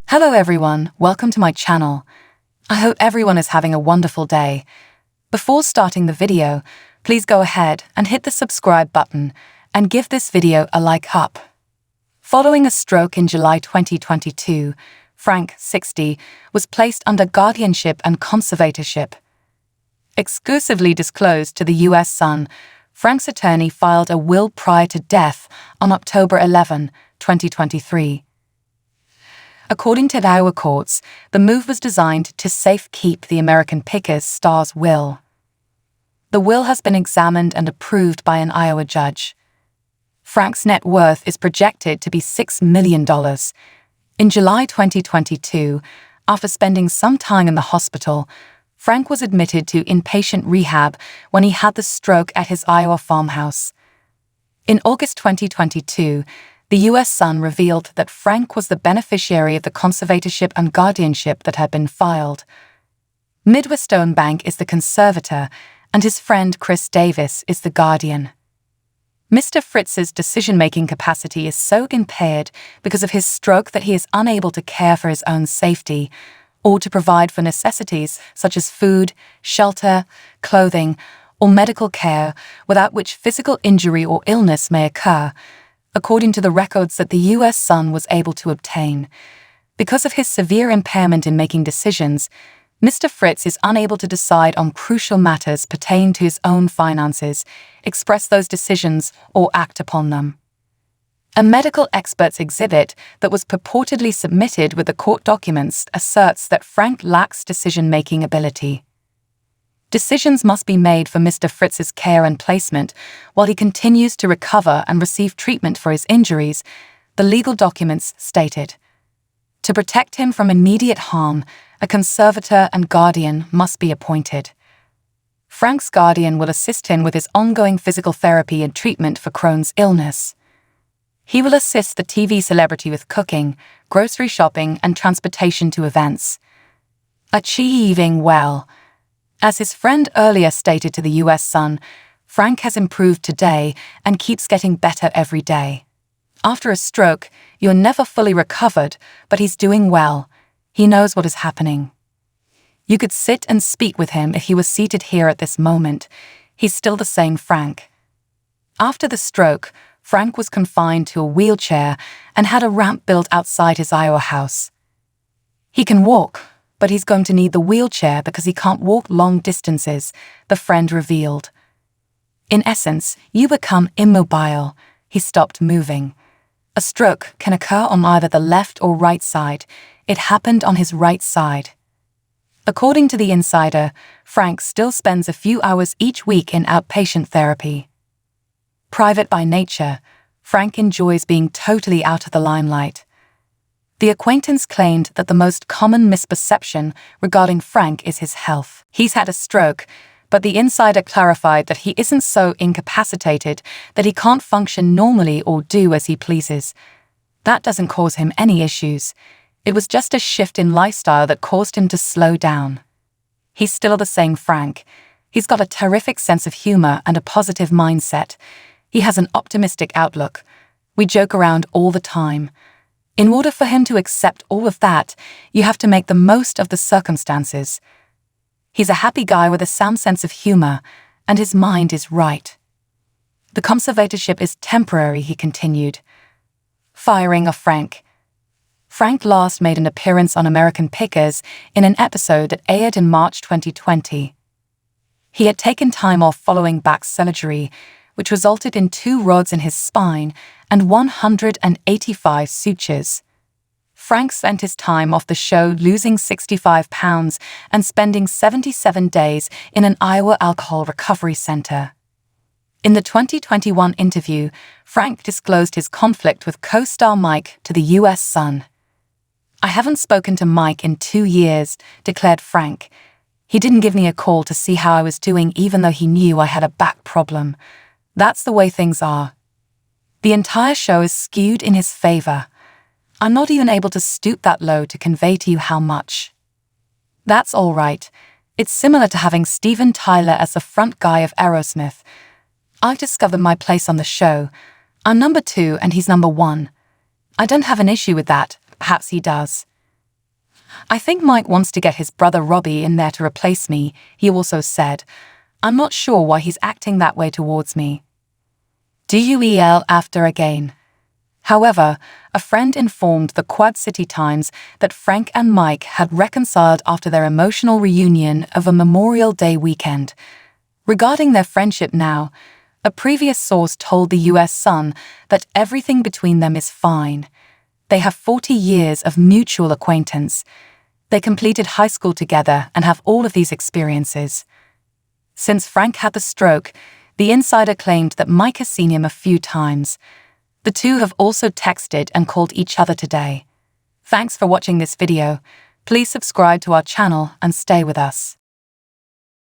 Hello everyone, welcome to my channel. I hope everyone is having a wonderful day. Before starting the video, please go ahead and hit the subscribe button and give this video a like up. Following a stroke in July 2022, Frank, 60, was placed under guardianship and conservatorship. Exclusively disclosed to the U.S. Sun, Frank's attorney filed a will prior to death on October 11, 2023. According to the Iowa courts, the move was designed to safekeep the American Pickers star's will. The will has been examined and approved by an Iowa judge. Frank's net worth is projected to be $6 million. In July 2022, after spending some time in the hospital, Frank was admitted to inpatient rehab when he had the stroke at his Iowa farmhouse. In August 2022, the U.S. Sun revealed that Frank was the beneficiary of the conservatorship and guardianship that had been filed. Midwestone Bank is the conservator, and his friend Chris Davis is the guardian. Mr. Fritz's decision-making capacity is so impaired because of his stroke that he is unable to care for his own safety or to provide for necessities such as food, shelter, clothing, or medical care without which physical injury or illness may occur, according to the records that the U.S. Sun was able to obtain. Because of his severe impairment in making decisions, Mr. Fritz is unable to decide on crucial matters pertaining to his own finances, express those decisions, or act upon them. A medical expert's exhibit that was purportedly submitted with the court documents asserts that Frank lacks decision-making ability. Decisions must be made for Mr. Fritz's care and placement while he continues to recover and receive treatment for his injuries, the legal documents stated. To protect him from immediate harm, a conservator and guardian must be appointed. Frank's guardian will assist him with his ongoing physical therapy and treatment for Crohn's illness. He will assist the TV celebrity with cooking, grocery shopping, and transportation to events. Achieving well. As his friend earlier stated to the U.S. Sun, Frank has improved today and keeps getting better every day. After a stroke, you're never fully recovered, but he's doing well. He knows what is happening. You could sit and speak with him if he was seated here at this moment. He's still the same Frank. After the stroke, Frank was confined to a wheelchair and had a ramp built outside his Iowa house. He can walk, but he's going to need the wheelchair because he can't walk long distances, the friend revealed. In essence, you become immobile. He stopped moving. A stroke can occur on either the left or right side. It happened on his right side. According to the insider, Frank still spends a few hours each week in outpatient therapy. Private by nature, Frank enjoys being totally out of the limelight. The acquaintance claimed that the most common misperception regarding Frank is his health. He's had a stroke, but the insider clarified that he isn't so incapacitated that he can't function normally or do as he pleases. That doesn't cause him any issues. It was just a shift in lifestyle that caused him to slow down. He's still the same Frank. He's got a terrific sense of humor and a positive mindset. He has an optimistic outlook. We joke around all the time. In order for him to accept all of that, you have to make the most of the circumstances. He's a happy guy with a sound sense of humor, and his mind is right. The conservatorship is temporary, he continued. Firing of Frank. Frank last made an appearance on American Pickers in an episode that aired in March 2020. He had taken time off following back surgery, which resulted in 2 rods in his spine and 185 sutures. Frank spent his time off the show losing 65 pounds and spending 77 days in an Iowa alcohol recovery center. In the 2021 interview, Frank disclosed his conflict with co-star Mike to the U.S. Sun. I haven't spoken to Mike in 2 years, declared Frank. He didn't give me a call to see how I was doing even though he knew I had a back problem. That's the way things are. The entire show is skewed in his favor. I'm not even able to stoop that low to convey to you how much. That's all right. It's similar to having Steven Tyler as the front guy of Aerosmith. I've discovered my place on the show. I'm number 2 and he's number 1. I don't have an issue with that. Perhaps he does. I think Mike wants to get his brother Robbie in there to replace me, he also said. I'm not sure why he's acting that way towards me. DUEL after again. However, a friend informed the Quad City Times that Frank and Mike had reconciled after their emotional reunion of a Memorial Day weekend. Regarding their friendship now, a previous source told the US Sun that everything between them is fine. They have 40 years of mutual acquaintance. They completed high school together and have all of these experiences. Since Frank had the stroke, the insider claimed that Mike has seen him a few times. The two have also texted and called each other today. Thanks for watching this video. Please subscribe to our channel and stay with us.